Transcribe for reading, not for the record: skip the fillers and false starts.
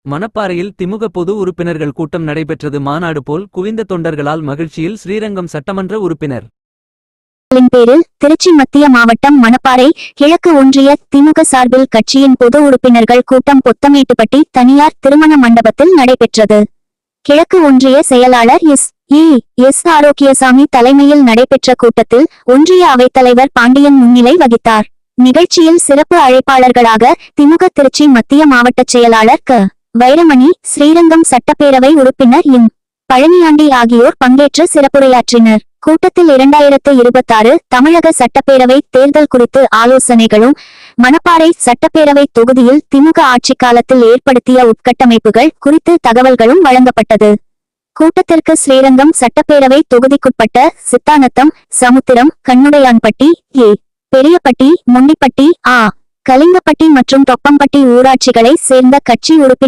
மணப்பாறையில் திமுக பொது உறுப்பினர்கள் கூட்டம் நடைபெற்றது. மாநாடு போல் குவிந்த தொண்டர்களால் மகிழ்ச்சியில் ஸ்ரீரங்கம் சட்டமன்ற உறுப்பினர் பேரில் திருச்சி மத்திய மாவட்டம் மணப்பாறை கிழக்கு ஒன்றிய திமுக சார்பில் கட்சியின் பொது உறுப்பினர்கள் கூட்டம் பொத்தமேட்டுப்பட்டி தனியார் திருமண மண்டபத்தில் நடைபெற்றது. கிழக்கு ஒன்றிய செயலாளர் எஸ் ஆரோக்கியசாமி தலைமையில் நடைபெற்ற கூட்டத்தில் ஒன்றிய அவைத்தலைவர் பாண்டியன் முன்னிலை வகித்தார். நிகழ்ச்சியில் சிறப்பு அழைப்பாளர்களாக திமுக திருச்சி மத்திய மாவட்ட செயலாளர் வைரமணி, ஸ்ரீரங்கம் சட்டப்பேரவை உறுப்பினர் பழனியாண்டி ஆகியோர் பங்கேற்று சிறப்புரையாற்றினர். கூட்டத்தில் 2026 தமிழக சட்டப்பேரவை தேர்தல் குறித்து ஆலோசனைகளும், மணப்பாறை சட்டப்பேரவை தொகுதியில் திமுக ஆட்சி காலத்தில் ஏற்படுத்திய உட்கட்டமைப்புகள் குறித்து தகவல்களும் வழங்கப்பட்டது. கூட்டத்திற்கு ஸ்ரீரங்கம் சட்டப்பேரவை தொகுதிக்குட்பட்ட சித்தானத்தம், சமுத்திரம், கண்ணுடையான்பட்டி, பெரியப்பட்டி, முண்டிப்பட்டி, கலிங்கப்பட்டி மற்றும் தொப்பம்பட்டி ஊராட்சிகளை சேர்ந்த கட்சி உறுப்பினர்